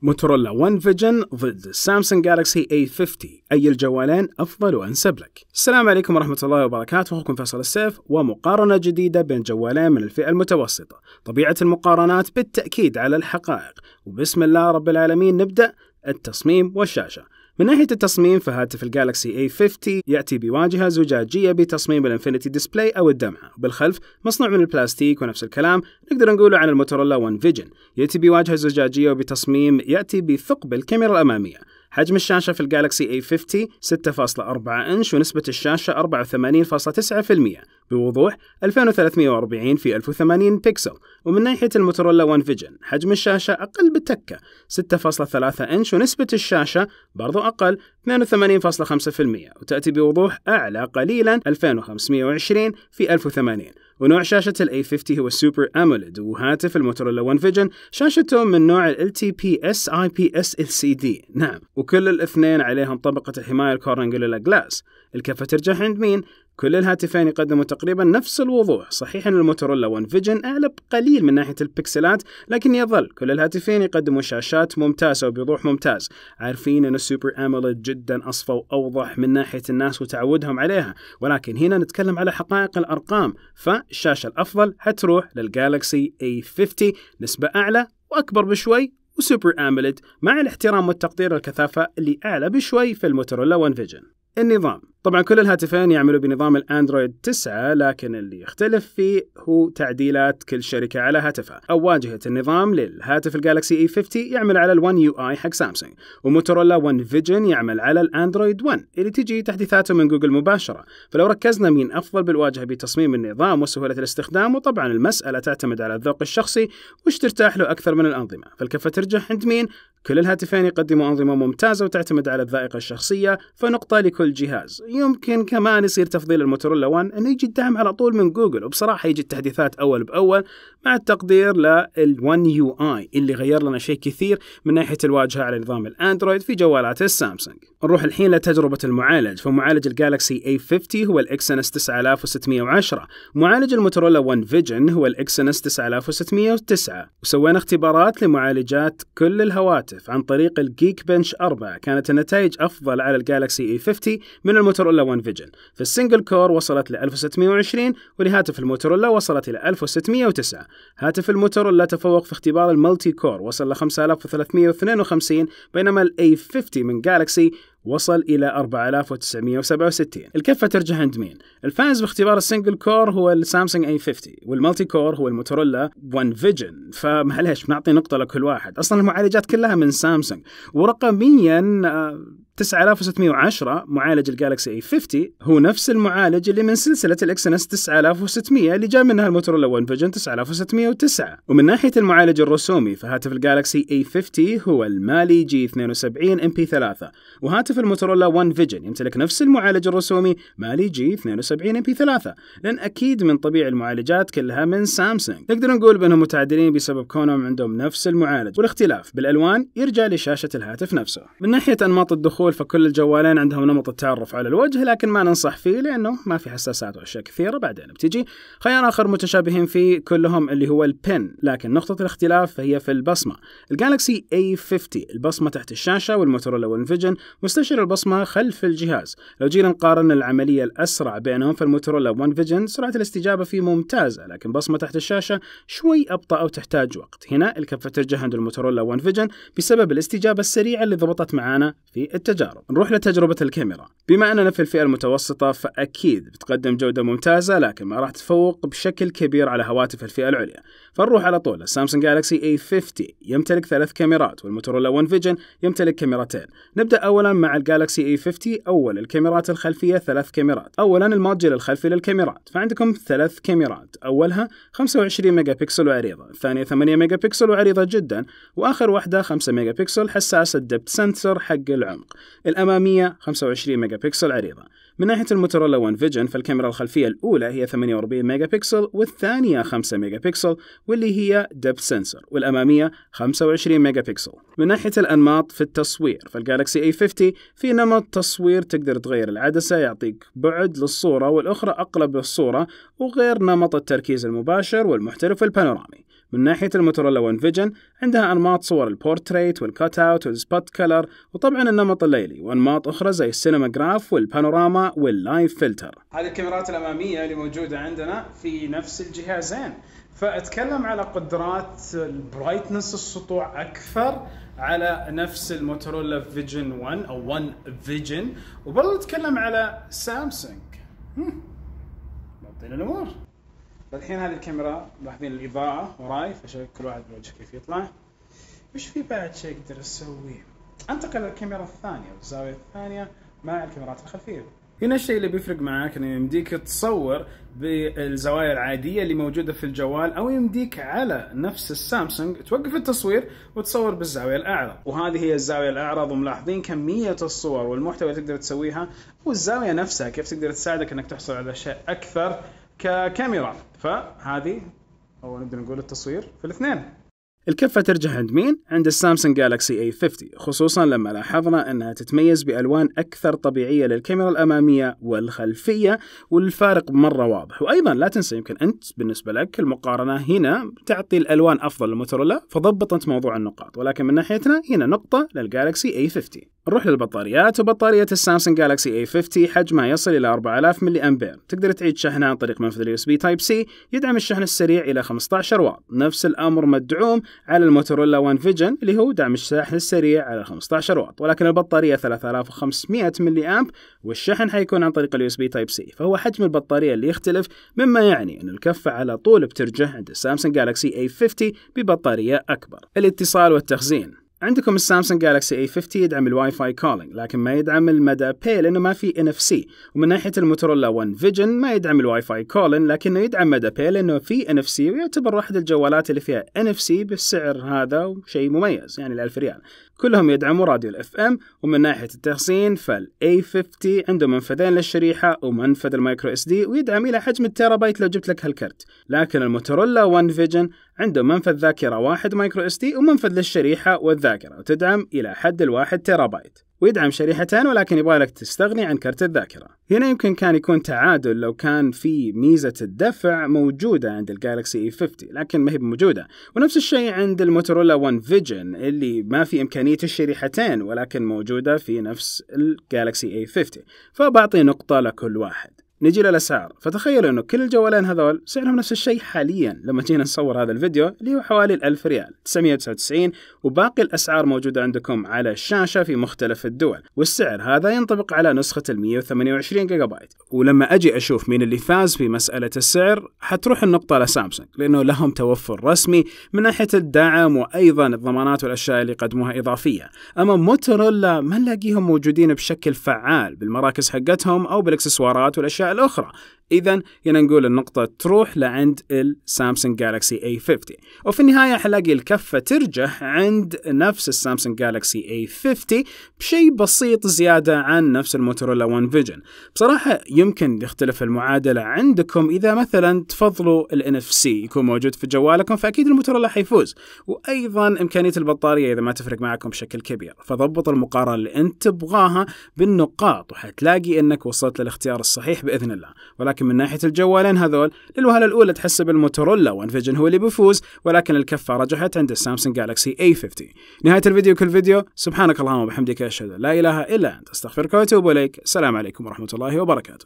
موتورولا ون فيجن ضد سامسونج جالكسي A50، أي الجوالين أفضل وأنسب لك؟ السلام عليكم ورحمة الله وبركاته، أخوكم فيصل السيف، ومقارنة جديدة بين جوالين من الفئة المتوسطة. طبيعة المقارنات بالتأكيد على الحقائق، وبسم الله رب العالمين نبدأ. التصميم والشاشة. من ناحية التصميم فهاتف الجالكسي A50 يأتي بواجهة زجاجية بتصميم الانفينيتي ديسبلاي أو الدمعة، وبالخلف مصنوع من البلاستيك، ونفس الكلام نقدر نقوله عن الموتورولا ون فيجن، يأتي بواجهة زجاجية وبتصميم يأتي بثقب الكاميرا الأمامية. حجم الشاشة في الجالكسي A50 6.4 إنش، ونسبة الشاشة 84.9%، بوضوح 2340 في 1080 بكسل. ومن ناحية الموتورولا ون فيجن حجم الشاشة أقل بتكة 6.3 إنش، ونسبة الشاشة برضو أقل 82.5%، وتأتي بوضوح أعلى قليلا 2520 في 1080. ونوع شاشة ال A50 هو السوبر أموليد، وهاتف الموتورولا ون فيجن شاشته من نوع ال LTPS IPS LCD. نعم، وكل الاثنين عليهم طبقة الحماية الكورنينجولا جلاس. الكفة ترجح عند مين؟ كل الهاتفين يقدموا تقريبا نفس الوضوح. صحيح أن الموتورولا ون فيجن أعلى بقليل من ناحية البكسلات، لكن يظل كل الهاتفين يقدموا شاشات ممتازة وبوضوح ممتاز. عارفين أن السوبر أموليد جدا أصفى وأوضح من ناحية الناس وتعودهم عليها، ولكن هنا نتكلم على حقائق الأرقام، فالشاشة الأفضل هتروح للجالكسي A50، نسبة أعلى وأكبر بشوي وسوبر أموليد، مع الاحترام والتقدير الكثافة اللي أعلى بشوي في الموتورولا ون فيجن. النظام، طبعا كل الهاتفين يعملوا بنظام الأندرويد 9، لكن اللي يختلف فيه هو تعديلات كل شركة على هاتفها. أو واجهة النظام للهاتف الجالكسي A50 يعمل على ال1 UI حق سامسونج، وموتورولا ون فيجن يعمل على الأندرويد 1 اللي تجي تحديثاته من جوجل مباشرة. فلو ركزنا مين أفضل بالواجهة بتصميم النظام وسهولة الاستخدام، وطبعا المسألة تعتمد على الذوق الشخصي وش ترتاح له أكثر من الأنظمة، فالكفة ترجح عند مين؟ كل الهاتفين يقدموا أنظمة ممتازة وتعتمد على الذائقة الشخصية، فنقطة لكل جهاز. يمكن كمان يصير تفضيل الموتورولا ون أنه يجي الدعم على طول من جوجل، وبصراحة يجي التحديثات أول بأول، مع التقدير لل1 UI اللي غير لنا شيء كثير من ناحية الواجهة على نظام الأندرويد في جوالات السامسونج. نروح الحين لتجربة المعالج، فمعالج الجالكسي A50 هو الإكسينوس 9610، معالج الموتورولا ون فيجن هو الإكسينوس 9609. وسوينا اختبارات لمعالجات كل الهواتف عن طريق الجيك بنش 4، كانت النتائج أفضل على الجالكسي A50 من الموتورولا ون فيجن. في السنجل كور وصلت ل 1620، ولهاتف الموتورولا وصلت إلى 1609. هاتف الموتورولا تفوق في اختبار الملتي كور، وصل ل 5352، بينما ال A50 من جالكسي وصل إلى 4967. الكفة ترجح عند مين؟ الفائز باختبار السنجل كور هو السامسونج A50، والمالتي كور هو الموتورولا ون فيجن. فمعليش بنعطي نقطة لكل واحد، أصلا المعالجات كلها من سامسونج. ورقميا 9610 معالج الجالكسي A50 هو نفس المعالج اللي من سلسلة الإكسينوس 9600 اللي جاء منها الموتورولا ون فيجن 9609. ومن ناحية المعالج الرسومي فهاتف الجالكسي A50 هو المالي G72 MP3، وهاتف الموتورولا ون فيجن يمتلك نفس المعالج الرسومي مالي G72 MP3، لأن أكيد من طبيعي المعالجات كلها من سامسونج. نقدر نقول بأنهم متعادلين بسبب كونهم عندهم نفس المعالج، والاختلاف بالألوان يرجع لشاشة الهاتف نفسه. من ناحية أنماط الدخول فكل الجوالين عندهم نمط التعرف على الوجه، لكن ما ننصح فيه لأنه ما في حساسات وأشياء كثيرة بعدين بتجي. خيار آخر متشابهين فيه كلهم اللي هو البن، لكن نقطة الاختلاف فهي في البصمة. الجالكسي A50 البصمة تحت الشاشة، والموتورولا ون فيجن مستشعر البصمة خلف الجهاز. لو جينا نقارن العملية الأسرع بينهم فالموتورولا ون فيجن سرعة الاستجابة فيه ممتازة، لكن بصمة تحت الشاشة شوي أبطأ أو تحتاج وقت. هنا الكفة ترجح عند الموتورولا ون فيجن بسبب الاستجابة السريعة اللي ضبطت معانا في التجارب. نروح لتجربة الكاميرا. بما أننا في الفئة المتوسطة فأكيد بتقدم جودة ممتازة، لكن ما راح تفوق بشكل كبير على هواتف الفئة العليا. فنروح على طول. السامسونج جالكسي A50 يمتلك 3 كاميرات، والموتورولا ون فيجن يمتلك كاميرتين. نبدأ أولا مع الجالكسي A50. أول الكاميرات الخلفية 3 كاميرات. أولا الموجل الخلفي للكاميرات، فعندكم 3 كاميرات، أولها 25 ميجا بكسل وعريضة، الثانية 8 ميجا بكسل وعريضة جدا، وآخر واحدة 5 ميجا بكسل حساسة دبت سنسر حق العمق. الأمامية 25 ميجا بكسل عريضة. من ناحية الموتورولا ون فيجن فالكاميرا الخلفية الأولى هي 48 ميجا بكسل، والثانية 5 ميجا بكسل واللي هي دبت سنسر، والأمامية 25 ميجا بكسل. من ناحية الأنماط في التصوير فالجالكسي A50 في نمط تصوير تقدر تغير العدسة، يعطيك بعد للصورة، والأخرى أقلب للصورة، وغير نمط التركيز المباشر والمحترف والبانورامي. من ناحية الموتوريلا ون فيجن عندها أنماط صور البورتريت والكات اوت والسبوت كلر، وطبعا النمط الليلي، وأنماط أخرى زي السينماغراف والبانوراما واللايف فلتر. هذه الكاميرات الأمامية اللي موجودة عندنا في نفس الجهازين. فأتكلم على قدرات البرايتنس، السطوع أكثر على نفس الموتوريلا فيجن 1 أو 1 فيجن، وبرضه أتكلم على سامسونج. ضبطين الأمور. الحين هذه الكاميرا ملاحظين الإضاءة وراي، فشوف كل واحد بوجهه كيف يطلع. وش في بعد شيء أقدر أسويه؟ أنتقل للكاميرا الثانية والزاوية الثانية مع الكاميرات الخلفية. هنا الشيء اللي بيفرق معاك انه يمديك تصور بالزوايا العادية اللي موجودة في الجوال، او يمديك على نفس السامسونج توقف التصوير وتصور بالزاوية الأعرض. وهذه هي الزاوية الأعرض، وملاحظين كمية الصور والمحتوى تقدر تسويها، والزاوية نفسها كيف تقدر تساعدك انك تحصل على أشياء أكثر ككاميرا. فهذه أو نقدر نقول التصوير في الاثنين. الكفة ترجح عند مين؟ عند السامسونج جالكسي A50، خصوصا لما لاحظنا أنها تتميز بألوان أكثر طبيعية للكاميرا الأمامية والخلفية، والفارق مرة واضح. وأيضا لا تنسى، يمكن أنت بالنسبة لك المقارنة هنا تعطي الألوان أفضل للموتوريلا، فضبط أنت موضوع النقاط، ولكن من ناحيتنا هنا نقطة للجالكسي A50. نروح للبطاريات. وبطارية السامسونج جالكسي A50 حجمها يصل إلى 4000 ملي أمبير، تقدر تعيد شحنها عن طريق منفذ USB Type-C، يدعم الشحن السريع إلى 15 واط. نفس الأمر مدعوم على الموتوريلا ون فيجن اللي هو دعم الشحن السريع على 15 واط، ولكن البطارية 3500 ملي أمب، والشحن حيكون عن طريق USB Type-C، فهو حجم البطارية اللي يختلف، مما يعني أن الكفة على طول بترجح عند السامسونج جالكسي A50 ببطارية أكبر. الاتصال والتخزين. عندكم السامسونج جالكسي A50 يدعم الواي فاي كولينج، لكن ما يدعم المدى باي لأنه ما في NFC. ومن ناحية الموتوريلا ون فيجن ما يدعم الواي فاي كولينج، لكنه يدعم مدى باي لأنه في NFC، ويعتبر واحد الجوالات اللي فيها NFC بالسعر هذا، وشيء مميز يعني ال1000 ريال. كلهم يدعموا راديو FM. ومن ناحية التخزين فال A50 عنده منفذين للشريحة ومنفذ المايكرو SD، ويدعم إلى حجم التيرابايت لو جبت لك هالكرت. لكن الموتوريلا ون فيجن عنده منفذ ذاكرة 1 مايكرو SD ومنفذ للشريحة والذاكرة، وتدعم إلى حد 1 تيرابايت، ويدعم شريحتين، ولكن يبغالك تستغني عن كرت الذاكرة. هنا يمكن كان يكون تعادل لو كان في ميزة الدفع موجودة عند الجالكسي A50، لكن ما هي موجودة. ونفس الشيء عند الموتوريلا ون فيجن اللي ما في إمكانية الشريحتين، ولكن موجودة في نفس الجالكسي A50، فبعطي نقطة لكل واحد. نجي للأسعار. فتخيلوا أنه كل الجوالين هذول سعرهم نفس الشيء حاليا لما جينا نصور هذا الفيديو، اللي هو حوالي 1000 ريال 999، وباقي الأسعار موجودة عندكم على الشاشة في مختلف الدول. والسعر هذا ينطبق على نسخة 128 جيجا بايت. ولما أجي أشوف مين اللي فاز في مسألة السعر، حتروح النقطة لسامسونج، لأنه لهم توفر رسمي من ناحية الدعم وأيضا الضمانات والأشياء اللي قدموها إضافية. أما موتوريلا ما نلاقيهم موجودين بشكل فعال بالمراكز حقتهم أو بالإكسسوارات والأشياء الأخرى. إذن هنا نقول النقطة تروح لعند السامسونج جالكسي A50. وفي النهاية حلاقي الكفة ترجح عند نفس السامسونج جالكسي A50 بشيء بسيط زيادة عن نفس الموتوريلا ون فيجن. بصراحة يمكن يختلف المعادلة عندكم، إذا مثلا تفضلوا ال NFC يكون موجود في جوالكم فأكيد الموتوريلا حيفوز، وأيضا إمكانية البطارية إذا ما تفرق معكم بشكل كبير. فضبط المقارنة اللي أنت تبغاها بالنقاط، وحتلاقي أنك وصلت للاختيار الصحيح بإذن الله. ولكن من ناحية الجوالين هذول للوهلة الأولى تحسب الموتوريلا ون فيجن هو اللي بيفوز، ولكن الكفة رجحت عند السامسونج جالكسي A50. نهاية الفيديو كل فيديو. سبحانك اللهم وبحمدك، أشهد أن لا إله إلا أنت، أستغفرك وأتوب إليك. السلام عليكم ورحمة الله وبركاته.